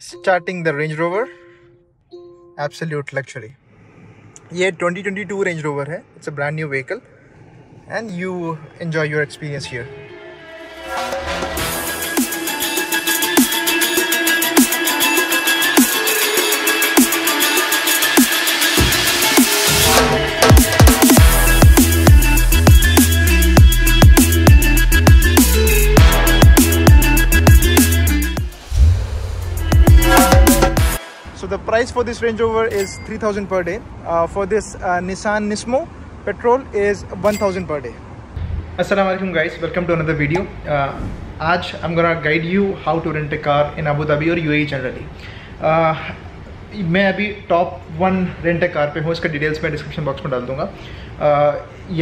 Starting the Range Rover, absolute luxury. ये 2022 Range Rover है. It's a brand new vehicle, and you enjoy your experience here. So the price for this Range Rover is 3,000 per day. For this Nissan Nismo petrol is 1,000 per day. Assalamualaikum guys, welcome to another video. आज I'm gonna guide you how to rent a car in Abu Dhabi और UAE generally. मैं अभी top 1 rent car पे हूँ. इसका details मैं description box में डाल दूँगा.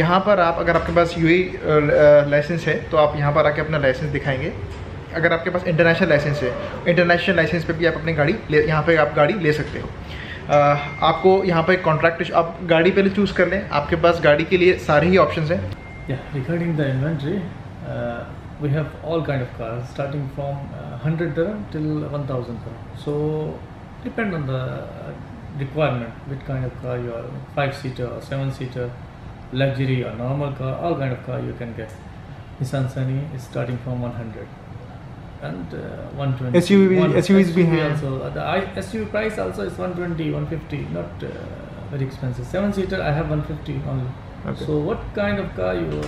यहाँ पर आप अगर आपके पास UAE लाइसेंस है तो आप यहाँ पर आके अपना लाइसेंस दिखाएंगे. अगर आपके पास इंटरनेशनल लाइसेंस है, इंटरनेशनल लाइसेंस पे भी आप अपनी गाड़ी यहाँ पे आप गाड़ी ले सकते हो. आपको यहाँ पे कॉन्ट्रैक्ट आप गाड़ी पहले चूज़ कर लें. आपके पास गाड़ी के लिए सारे ही ऑप्शंस हैं. Regarding the inventory, we have all kind of cars starting from 100 dirham till 1000 dirham. So depend on the requirement, which kind of car you are, 5-seater or 7-seater, luxury or normal car, all kind of car you can get. Nissan Sunny is starting from 100 and 120. SUVs भी हैं. Also the SUV price also is 120, 150, not very expensive. 7-seater I have 150 only. Okay. So what kind of car you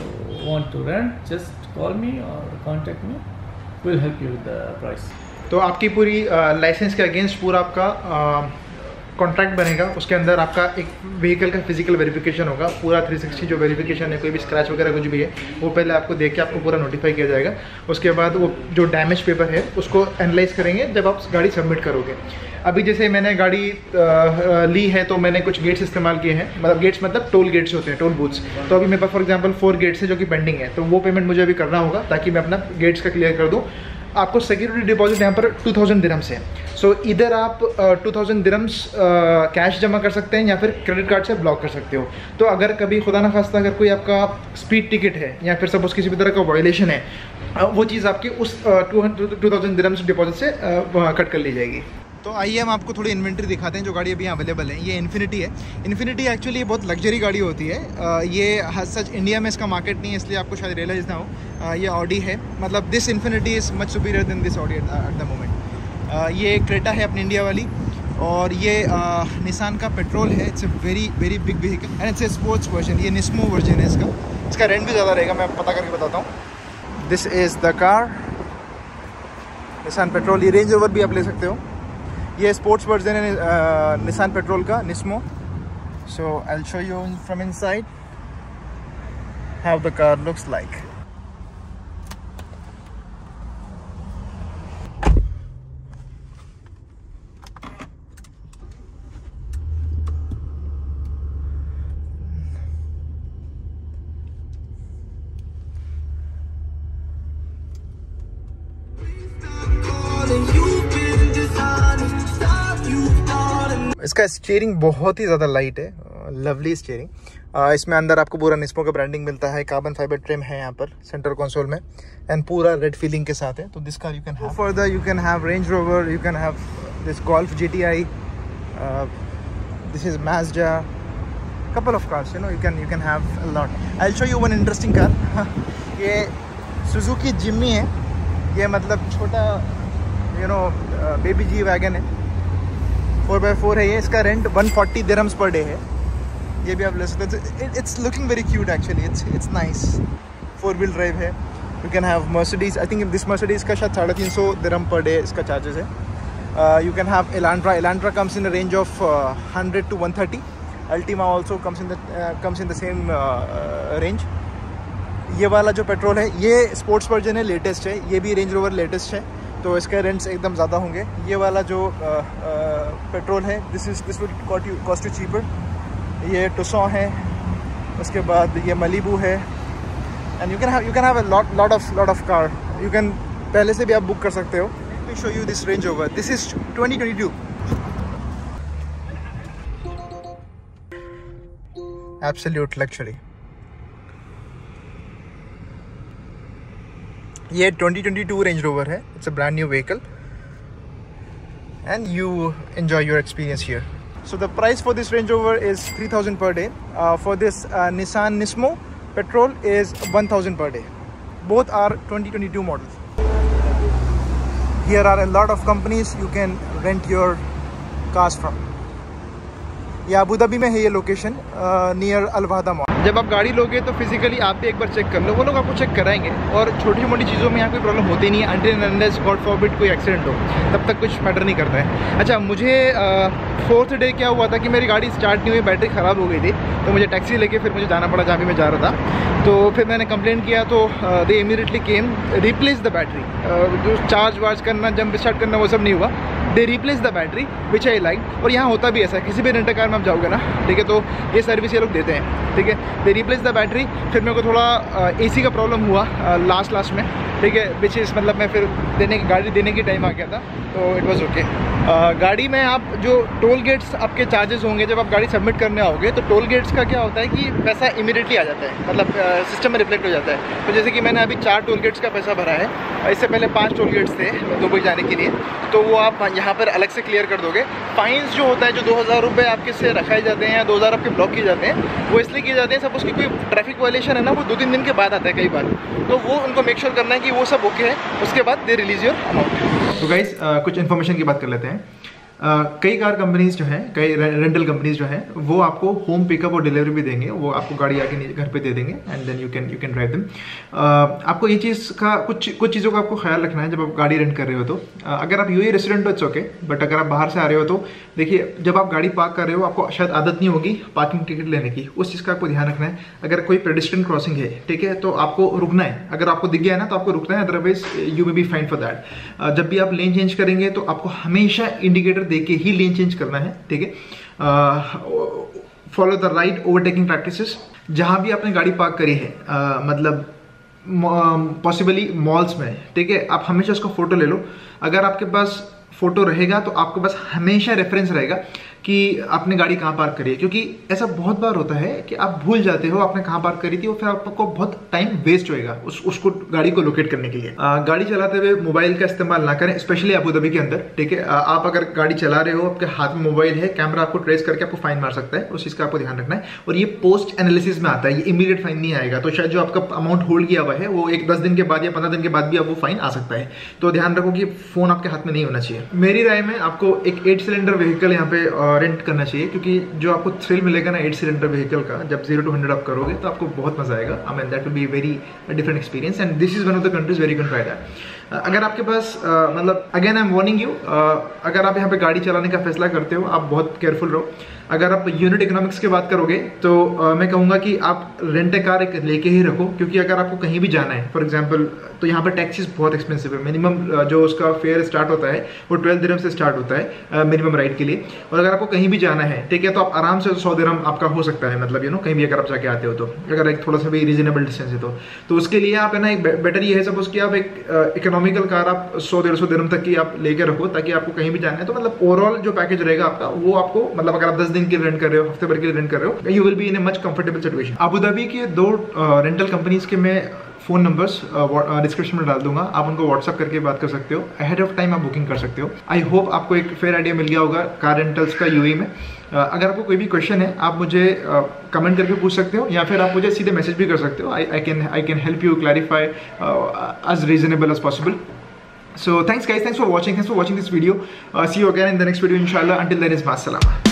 want to rent, just call me or contact me, we'll help you with the price. तो आपकी पूरी licence के against पूरा आपका contract बनेगा. उसके अंदर आपका एक व्हीकल का फिजिकल वेरिफिकेशन होगा. पूरा 360 जो वेरिफिकेशन है, कोई भी स्क्रैच वगैरह कुछ भी है वो पहले आपको देख के आपको पूरा नोटिफाई किया जाएगा. उसके बाद वो जो डैमेज पेपर है उसको एनालाइज करेंगे जब आप गाड़ी सबमिट करोगे. अभी जैसे मैंने गाड़ी ली है तो मैंने कुछ गेट्स इस्तेमाल किए हैं. मतलब गेट्स मतलब टोल गेट्स होते हैं, टोल बूथ्स. तो अभी मेरे पास फॉर एग्जांपल 4 गेट्स है जो कि पेंडिंग है. तो वो पेमेंट मुझे अभी करना होगा ताकि मैं अपना गेट्स का क्लियर कर दूँ. आपको सिक्योरिटी डिपॉजिट यहाँ पर 2000 दिरहम्स है. सो इधर आप 2000 दिरहम्स कैश जमा कर सकते हैं या फिर क्रेडिट कार्ड से ब्लॉक कर सकते हो. तो अगर कभी खुदा ना खास्ता अगर कोई आपका स्पीड टिकट है या फिर सपोज किसी भी तरह का वायलेशन है, वो चीज़ आपकी उस 2000 दिरहम्स डिपॉजिट से कट कर ली जाएगी. तो आइए हम आपको थोड़ी इन्वेंट्री दिखाते हैं जो गाड़ी अभी अवेलेबल है. ये इन्फिनिटी है. इन्फिनिटी एक्चुअली बहुत लग्जरी गाड़ी होती है. ये सच इंडिया में इसका मार्केट नहीं है, इसलिए आपको शायद रियलाइज ना हो. ये ऑडी है. मतलब this infinity is much superior than this Audi at the moment. ये क्रेटा है अपनी इंडिया वाली, और ये निसान का पेट्रोल है. It's a very very big vehicle and it's a sports version. ये निस्मो वर्जन है इसका. इसका रेंट भी ज़्यादा रहेगा, मैं पता करके बताता हूँ. This is the car Nissan petrol. ये रेंज रोवर भी आप ले सकते हो. ये स्पोर्ट्स वर्जन है निसान पेट्रोल का, Nismo. So I will show you from inside how the car looks like. इसका स्टीयरिंग बहुत ही ज़्यादा लाइट है, लवली स्टीयरिंग. इसमें अंदर आपको पूरा निस्मो का ब्रांडिंग मिलता है. कार्बन फाइबर ट्रिम है यहाँ पर सेंटर कंसोल में, एंड पूरा रेड फीलिंग के साथ है. तो this car you can have. Further you can have range rover, you can have this golf GTI, this is Mazda, couple of cars, you can have a lot. I'll show you one interesting car. ये Suzuki Jimmy है. ये मतलब छोटा baby G wagon है. 4x4 है ये. इसका rent 140 dirhams per day है. ये भी आप ले सकते हो. It's looking very cute actually. It's nice. 4-wheel drive है. You can have Mercedes. I think this Mercedes का शायद 350 दिरहम पर डे इसका चार्जेस है. You can have Elantra. Elantra comes in the range of 100 to 130. Altima also comes in the same range. ये वाला जो petrol है ये sports version है, लेटेस्ट है. ये भी रेंज रोवर लेटेस्ट है, तो इसके रेंट्स एकदम ज़्यादा होंगे. ये वाला जो पेट्रोल है this would cost you cheaper. ये टुसॉन है. उसके बाद ये मलीबू है. And you can have a lot of car. You can पहले से भी आप बुक कर सकते हो. Let me show you this range over. This is 2022. Absolute luxury. ये 2022 रेंज रोवर है. It's a brand new vehicle. and you enjoy your experience here. So the price for this Range Rover is 3,000 per day. For this Nissan Nismo petrol is 1,000 per day. Both are 2022 models. Here are a lot of companies you can rent your cars from. ये Abu Dhabi में है ये location, near अलवादा mall. जब आप गाड़ी लोगे तो physically आप भी एक बार चेक कर लो, वो लोग आपको चेक कराएंगे और छोटी मोटी चीज़ों में यहाँ कोई प्रॉब्लम होती नहीं है until and unless God forbid कोई एक्सीडेंट हो, तब तक कुछ मैटर नहीं करता है। अच्छा, मुझे 4th डे क्या हुआ था कि मेरी गाड़ी स्टार्ट नहीं हुई, बैटरी ख़राब हो गई थी, तो मुझे टैक्सी लेके फिर मुझे जाना पड़ा जहाँ भी मैं जा रहा था। तो फिर मैंने कंप्लेन किया तो they immediately came, replace the battery. जो चार्ज वार्ज करना, जंप स्टार्ट करना, वो सब नहीं हुआ। They replace the battery which I like. और यहाँ होता भी ऐसा है, किसी भी रेंटर कार में आप जाओगे ना, ठीक है, तो ये सर्विस ये लोग देते हैं, ठीक है। दे रिप्लेस द बैटरी। फिर मेरे को थोड़ा AC का प्रॉब्लम हुआ लास्ट में, ठीक है, विच इज़ मतलब मैं फिर गाड़ी देने की टाइम आ गया था, तो इट वॉज ओके। गाड़ी में आप जो टोल गेट्स आपके चार्जेस होंगे जब आप गाड़ी सबमिट करने आओगे, तो टोल गेट्स का क्या होता है कि पैसा इमीडिएटली आ जाता है, मतलब सिस्टम में रिफ्लेक्ट हो जाता है। तो जैसे कि मैंने अभी 4 टोल गेट्स का पैसा भरा है, इससे पहले 5 टोल गेट्स थे दुबई जाने के लिए, तो वो आप यहाँ पर अलग से क्लियर कर दोगे। फाइन्स जो होता है, जो 2,000 रुपये आपके से रखाए जाते हैं या 2,000 आपके ब्लॉक किए जाते हैं, वो इसलिए किए जाते हैं, सब उसकी कोई ट्रैफिक वायलेशन है ना, वो 2-3 दिन के बाद आता है कई बार, तो वो उनको मेक श्योर करना है कि वो सब ओके है, उसके बाद दे रिलीज योर अमाउंट। तो गाइस कुछ इन्फॉर्मेशन की बात कर लेते हैं। कई कार कंपनीज जो हैं, कई रेंटल कंपनीज जो हैं, वो आपको होम पिकअप और डिलीवरी भी देंगे, वो आपको गाड़ी आके घर पे दे देंगे and then you can drive them. आपको ये चीज़ का कुछ चीज़ों का आपको ख्याल रखना है जब आप गाड़ी रेंट कर रहे हो। तो अगर आप यूएई रेसिडेंट हो इट्स ओके, बट अगर आप बाहर से आ रहे हो तो देखिए, जब आप गाड़ी पार्क कर रहे हो आपको शायद आदत नहीं होगी पार्किंग टिकट लेने की, उस चीज़ का आपको ध्यान रखना है। अगर कोई पेडेस्ट्रियन क्रॉसिंग है, ठीक है, तो आपको रुकना है। अगर आपको दिख गया है ना तो आपको रुकना है, otherwise you may be fine for that. जब भी आप लेन चेंज करेंगे तो आपको हमेशा इंडिकेटर दे के ही लेन चेंज करना है, ठीक है। Follow the right overtaking practices. जहां भी आपने गाड़ी पार्क करी है, मतलब पॉसिबली मॉल्स में, ठीक है, आप हमेशा उसका फोटो ले लो। अगर आपके पास फोटो रहेगा तो आपके पास हमेशा रेफरेंस रहेगा कि आपने गाड़ी कहाँ पार्क करी है, क्योंकि ऐसा बहुत बार होता है कि आप भूल जाते हो आपने कहाँ पार्क करी थी और फिर आपको बहुत टाइम वेस्ट होएगा उसको गाड़ी को लोकेट करने के लिए। गाड़ी चलाते हुए मोबाइल का इस्तेमाल ना करें, स्पेशली अबू धाबी के अंदर, ठीक है। आप अगर गाड़ी चला रहे हो, आपके हाथ में मोबाइल है, कैमरा आपको ट्रेस करके आपको फाइन मार सकता है, उस चीज़ का आपको ध्यान रखना है। और ये पोस्ट एनालिसिस में आता है, ये इमीडिएट फाइन नहीं आएगा। तो शायद जो आपका अमाउंट होल्ड किया हुआ है वो 10 दिन के बाद या 15 दिन के बाद भी आप वो फाइन आ सकता है। तो ध्यान रखो कि फोन आपके हाथ में नहीं होना चाहिए। मेरी राय में आपको एक 8 सिलेंडर व्हीकल यहाँ पे रेंट करना चाहिए, क्योंकि जो आपको थ्रिल मिलेगा ना 8 सिलेंडर व्हीकल का, जब 0 to 100 आप करोगे तो आपको बहुत मजा आएगा। I mean that will be very different experience and this is one of the countries very can try that. अगर आपके पास मतलब again I am warning you, अगर आप यहाँ पे गाड़ी चलाने का फैसला करते हो आप बहुत केयरफुल रहो। अगर आप यूनिट इकोनॉमिक्स की बात करोगे तो मैं कहूँगा कि आप रेंट ए कार एक लेके ही रखो, क्योंकि अगर आपको कहीं भी जाना है, फॉर एग्जांपल, तो यहाँ पर टैक्सीज बहुत एक्सपेंसिव है। मिनिमम जो उसका फेयर स्टार्ट होता है वो 12 दिरहम से स्टार्ट होता है मिनिमम राइड के लिए। और अगर आपको कहीं भी जाना है, ठीक है, तो आप आराम से 100 दिरहम आपका हो सकता है, मतलब कहीं भी अगर आप जाके आते हो तो, अगर एक थोड़ा सा भी रीजनेबल डिस्टेंस है तो उसके लिए आप है ना, एक बेटर ये है सपोज कि आप एक इकोनॉमिकल कार आप 100-150 दिरहम तक की आप लेके रखो, ताकि आपको कहीं भी जाना है तो मतलब ओवरऑल जो पैकेज रहेगा आपका वो आपको, मतलब अगर आप 10 दिन के लिए रेंट कर रहे हो, हफ्ते भर के लिए रेंट कर रहे हो, you will be in a much comfortable situation. Abu Dhabi के 2 रेंटल कंपनीज के मैं फ़ोन नंबर्स डिस्क्रिप्शन में डाल दूंगा, आप उनको व्हाट्सअप करके बात कर सकते हो, अहेड ऑफ टाइम आप बुकिंग कर सकते हो। आई होप आपको एक फेयर आइडिया मिल गया होगा कार रेंटल्स का यूएई में। अगर आपको कोई भी क्वेश्चन है आप मुझे कमेंट करके पूछ सकते हो, या फिर आप मुझे सीधे मैसेज भी कर सकते हो। I can help you clarify as reasonable as possible. So thanks guys, thanks for watching this video. See you again in the next video inshallah. Until then, is maas salama.